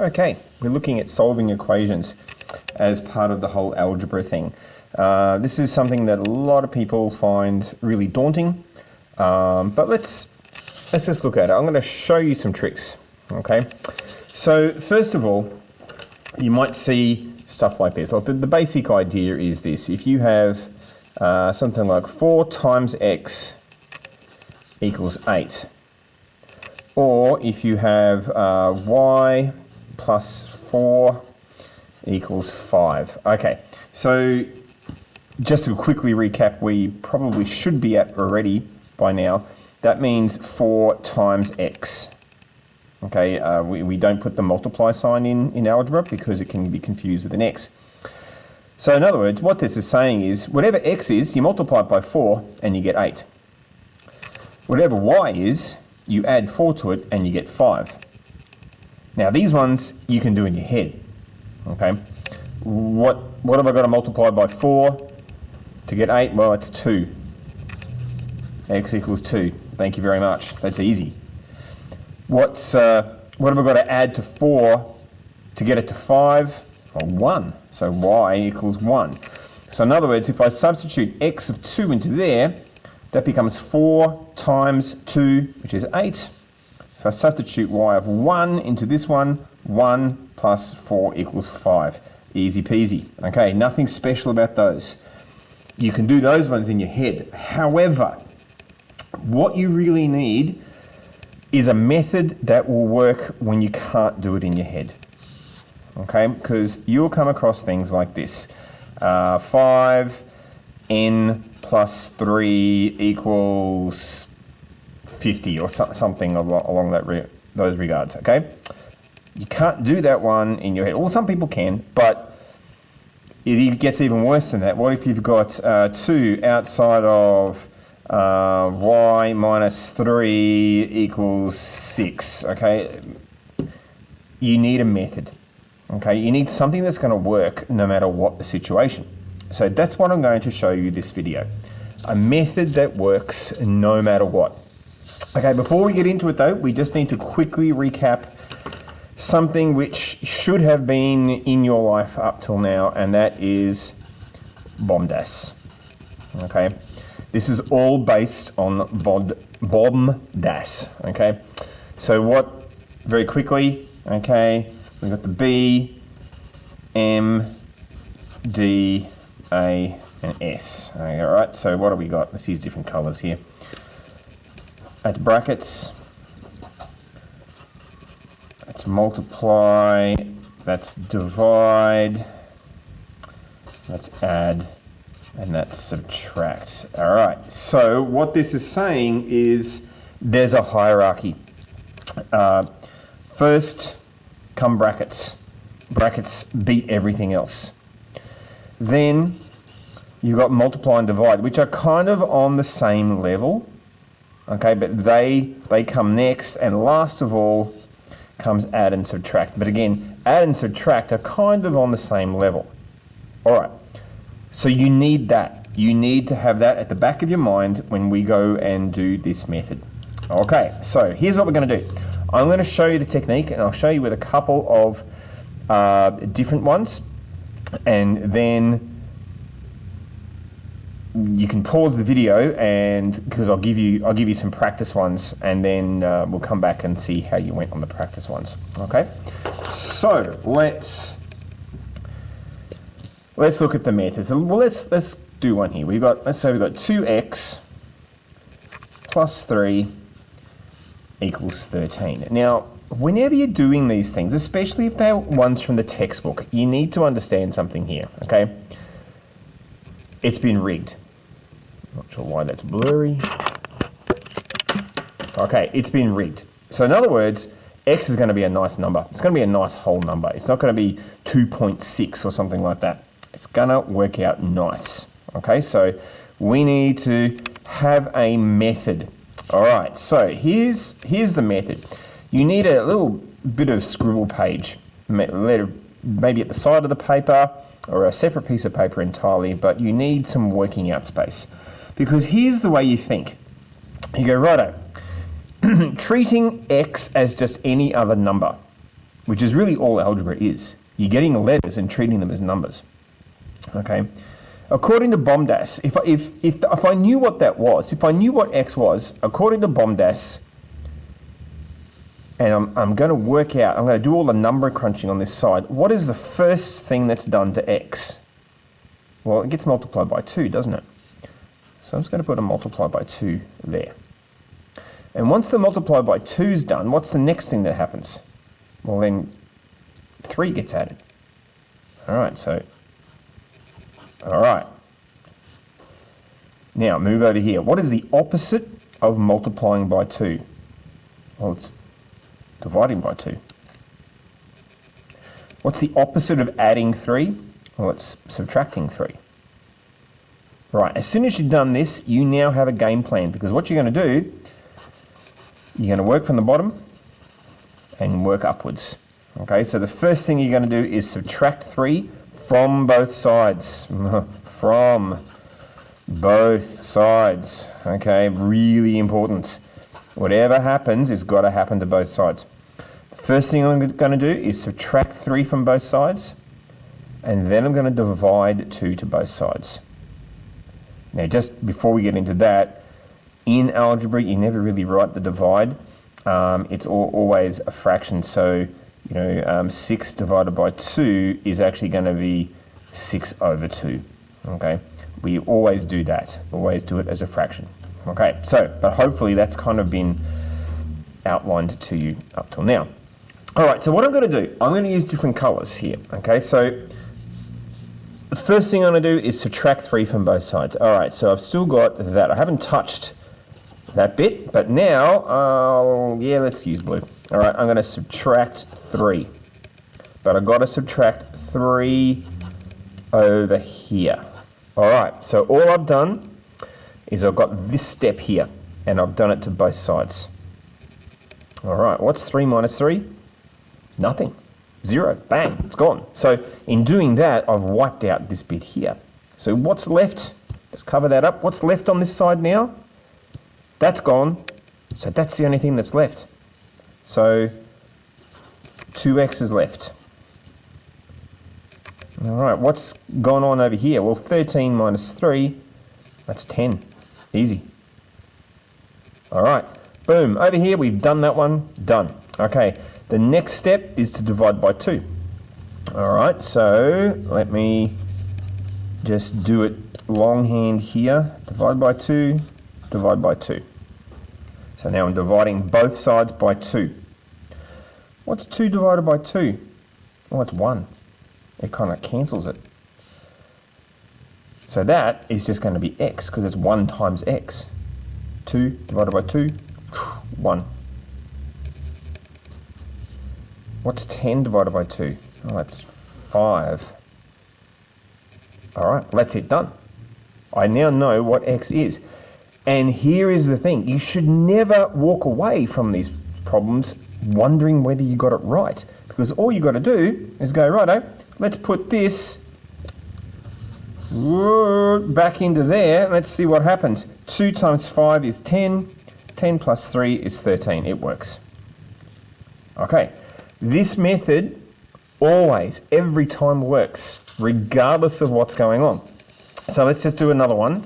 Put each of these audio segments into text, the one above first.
Okay, we're looking at solving equations as part of the whole algebra thing. This is something that a lot of people find really daunting, but let's just look at it. I'm going to show you some tricks, okay? So first of all, you might see stuff like this. Well, the basic idea is this. If you have something like 4 times x equals 8, or if you have y plus 4 equals 5. Okay, so just to quickly recap, we probably should be at already by now. That means 4 times x. Okay, we don't put the multiply sign in algebra because it can be confused with an x. So in other words, what this is saying is whatever x is, you multiply it by 4 and you get 8. Whatever y is, you add 4 to it and you get 5. Now these ones you can do in your head. Okay, what have I got to multiply by 4 to get 8? Well, it's 2. X equals 2. Thank you very much. That's easy. What have I got to add to 4 to get it to 5? Well, 1. So y equals 1. So in other words, if I substitute x of 2 into there, that becomes 4 times 2, which is 8. If I substitute y of 1 into this one, 1 plus 4 equals 5. Easy peasy. Okay, nothing special about those. You can do those ones in your head. However, what you really need is a method that will work when you can't do it in your head. Okay, because you'll come across things like this. 5n plus 3 equals 50 or something along those regards, okay? You can't do that one in your head. Well, some people can, but it gets even worse than that. What if you've got 2 outside of y minus 3 equals 6, okay? You need a method, okay? You need something that's going to work no matter what the situation. So that's what I'm going to show you this video. A method that works no matter what. Okay, before we get into it though, we just need to quickly recap something which should have been in your life up till now, and that is BOMDAS. Okay, this is all based on BOMDAS. Okay, so what, very quickly, okay, we've got the B, M, D, A, and S. Okay, all right, so what have we got? Let's use different colors here. That's brackets, that's multiply, that's divide, that's add, and that's subtract. All right, so what this is saying is there's a hierarchy. First come brackets. Brackets beat everything else. Then you've got multiply and divide, which are kind of on the same level. Okay, but they come next, and last of all comes add and subtract. But again, add and subtract are kind of on the same level. All right, so you need that. You need to have that at the back of your mind when we go and do this method. Okay, so here's what we're going to do. I'm going to show you the technique, and I'll show you with a couple of different ones, and then you can pause the video, and because I'll give you some practice ones, and then we'll come back and see how you went on the practice ones. Okay, so let's look at the methods. Well, let's do one here. Let's say we've got 2x plus 3 equals 13. Now, whenever you're doing these things, especially if they're ones from the textbook, you need to understand something here. Okay, it's been rigged. Not sure why that's blurry. Okay, it's been rigged. So in other words, x is going to be a nice number. It's going to be a nice whole number. It's not going to be 2.6 or something like that. It's going to work out nice. Okay, so we need to have a method. All right, so here's the method. You need a little bit of scribble page, maybe at the side of the paper or a separate piece of paper entirely, but you need some working out space. Because here's the way you think. You go, righto, treating x as just any other number. which is really all algebra is. You're getting letters and treating them as numbers. Okay. According to BOMDAS, if I knew what that was, if I knew what x was, according to BOMDAS, and I'm going to work out, I'm going to do all the number crunching on this side, what is the first thing that's done to x? Well, it gets multiplied by 2, doesn't it? So I'm just going to put a multiply by 2 there. And once the multiply by 2 is done, what's the next thing that happens? Well, then 3 gets added. All right, so, all right. Now, move over here. What is the opposite of multiplying by 2? Well, it's dividing by 2. What's the opposite of adding 3? Well, it's subtracting 3. Right, as soon as you've done this, you now have a game plan, because what you're going to do, you're going to work from the bottom and work upwards. Okay, so the first thing you're going to do is subtract 3 from both sides. From both sides. Okay, really important. Whatever happens has got to happen to both sides. First thing I'm going to do is subtract 3 from both sides, and then I'm going to divide 2 to both sides. Now, just before we get into that, in algebra, you never really write the divide. It's always a fraction, so 6 divided by 2 is actually going to be 6 over 2. Okay, we always do that. Always do it as a fraction. Okay, so, but hopefully that's kind of been outlined to you up till now. All right, so what I'm going to do, I'm going to use different colors here. Okay, so the first thing I'm going to do is subtract 3 from both sides. All right, so I've still got that. I haven't touched that bit, but now, yeah, let's use blue. All right, I'm going to subtract 3, but I've got to subtract 3 over here. All right, so all I've done is I've got this step here, and I've done it to both sides. All right, what's 3 minus 3? Nothing. 0. Bang, it's gone. So in doing that, I've wiped out this bit here. So what's left? Let's cover that up. What's left on this side now? That's gone. So that's the only thing that's left. So 2x is left. All right, what's gone on over here? Well, 13 minus 3, that's 10. Easy. All right, boom. Over here, we've done that one. Done. Okay, the next step is to divide by 2. All right, so let me just do it longhand here. Divide by 2, divide by 2. So now I'm dividing both sides by 2. What's 2 divided by 2? Well, it's 1. It kind of cancels it. So that is just going to be x, because it's 1 times x. 2 divided by 2, 1. What's 10 divided by 2? Oh, that's 5. All right, that's it, done. I now know what x is. And here is the thing. You should never walk away from these problems wondering whether you got it right. Because all you got to do is go, righto, let's put this back into there. Let's see what happens. 2 times 5 is 10. 10 plus 3 is 13. It works. Okay. This method always, every time works, regardless of what's going on. So let's just do another one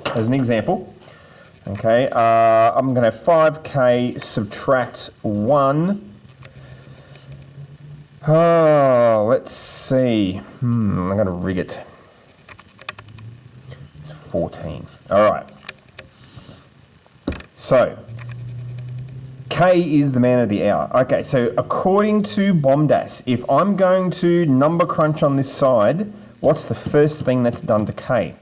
as an example. Okay, I'm going to have 5k subtract 1. Oh, let's see. I'm going to rig it. It's 14. All right. So, K is the man of the hour. Okay, so according to BOMDAS, if I'm going to number crunch on this side, what's the first thing that's done to K?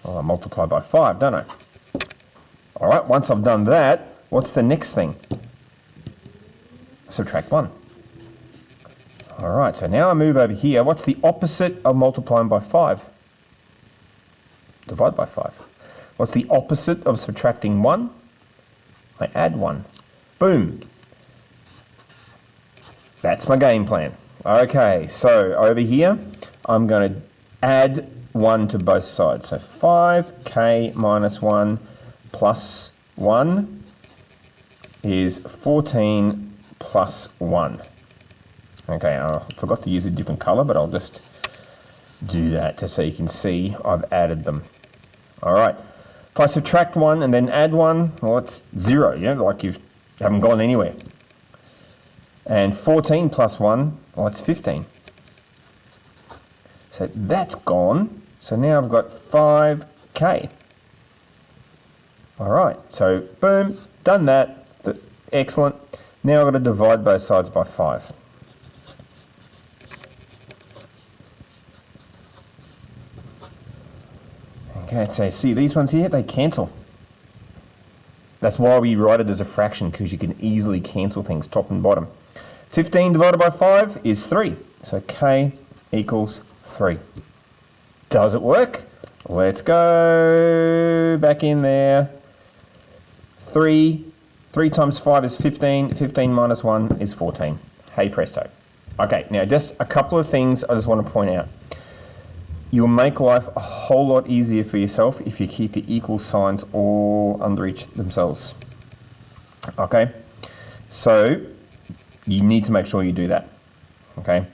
Well, I multiply by 5, don't I? All right, once I've done that, what's the next thing? Subtract 1. All right, so now I move over here. What's the opposite of multiplying by 5? Divide by 5. What's the opposite of subtracting 1? I add 1. Boom. That's my game plan. Okay, so over here, I'm going to add 1 to both sides. So 5k minus 1 plus 1 is 14 plus 1. Okay, I forgot to use a different color, but I'll just do that just so you can see I've added them. All right, if I subtract 1 and then add 1, well, it's 0, yeah, like you haven't gone anywhere. And 14 plus 1, well, it's 15. So that's gone. So now I've got 5k. All right, so boom, done that. Excellent. Now I've got to divide both sides by 5. Okay, so see these ones here, they cancel. That's why we write it as a fraction, because you can easily cancel things top and bottom. 15 divided by 5 is 3. So k equals 3. Does it work? Let's go back in there. 3 times 5 is 15. 15 minus 1 is 14. Hey presto. Okay, now just a couple of things I just want to point out. You'll make life a whole lot easier for yourself if you keep the equal signs all under each themselves. Okay, so you need to make sure you do that. Okay,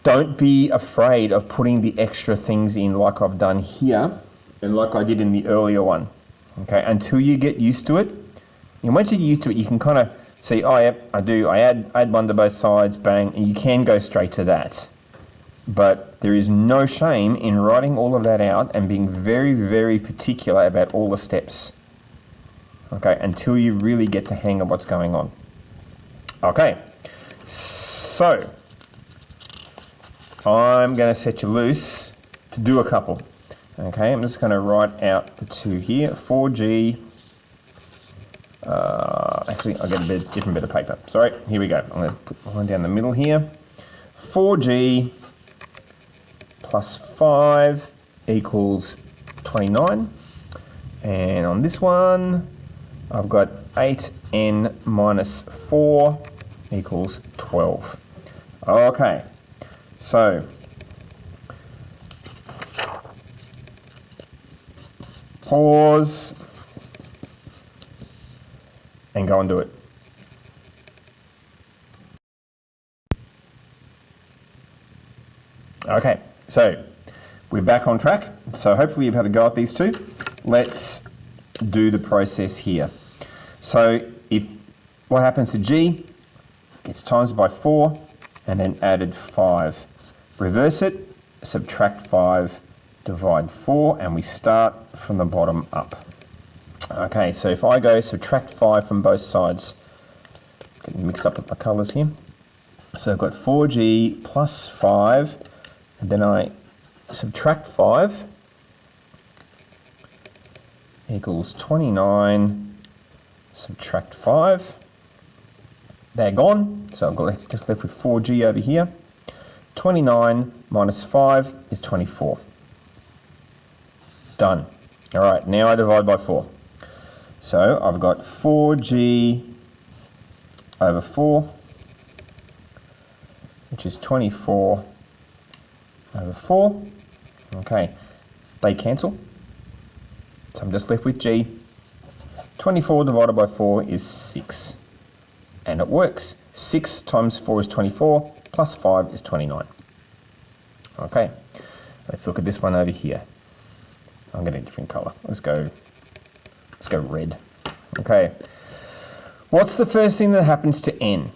don't be afraid of putting the extra things in like I've done here and like I did in the earlier one. Okay, until you get used to it. And once you get used to it, you can kind of see, oh yeah, I add 1 to both sides, bang, and you can go straight to that. But there is no shame in writing all of that out and being very, very particular about all the steps. Okay, until you really get the hang of what's going on. Okay, so I'm going to set you loose to do a couple. Okay, I'm just going to write out the 2 here. 4g. Actually, I'll get a different bit of paper. Sorry, here we go. I'm going to put one down the middle here. 4g plus 5 equals 29. And on this one, I've got 8n minus 4 equals 12. Okay, so pause and go and do it. Okay, so we're back on track. So hopefully you've had a go at these two. Let's do the process here. So if what happens to g gets times by 4 and then added 5. Reverse it, subtract 5, divide 4, and we start from the bottom up. Okay, so if I go subtract 5 from both sides, getting mixed up with my colours here. So I've got 4g plus 5, and then I subtract 5 equals 29, subtract 5. They're gone, so I've got just left with 4g over here. 29 minus 5 is 24. Done. All right, now I divide by 4. So I've got 4g over 4, which is 24 over 4. Okay, they cancel. So I'm just left with g. 24 divided by 4 is 6. And it works. 6 times 4 is 24, plus 5 is 29. Okay, let's look at this one over here. I'm getting a different colour. Let's go red. Okay, what's the first thing that happens to n?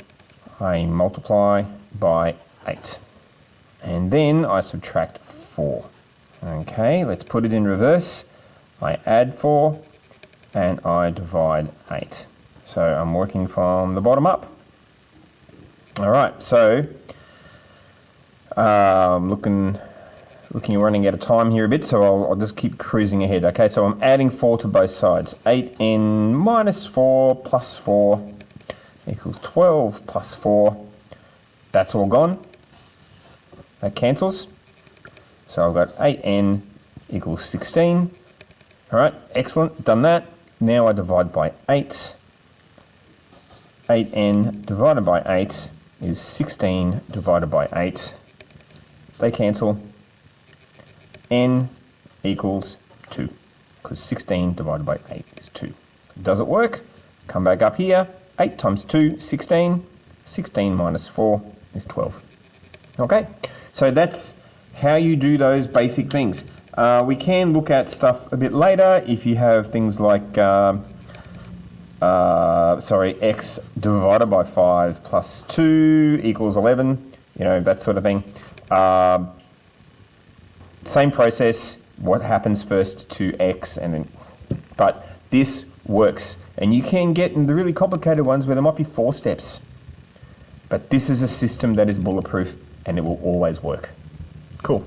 I multiply by 8. And then I subtract 4. Okay, let's put it in reverse. I add 4 and I divide 8. So I'm working from the bottom up. All right, so looking running out of time here a bit, so I'll just keep cruising ahead. Okay, so I'm adding 4 to both sides. 8n minus 4 plus 4 equals 12 plus 4. That's all gone. That cancels. So I've got 8n equals 16. All right, excellent, done that. Now I divide by 8. 8n divided by 8 is 16 divided by 8. They cancel. N equals 2, because 16 divided by 8 is 2. Does it work? Come back up here. 8 times 2, 16. 16 minus 4 is 12. Okay, so that's how you do those basic things. We can look at stuff a bit later if you have things like, x divided by 5 plus 2 equals 11, that sort of thing. Same process, what happens first to x, but this works. And you can get in the really complicated ones where there might be 4 steps. But this is a system that is bulletproof and it will always work. Cool.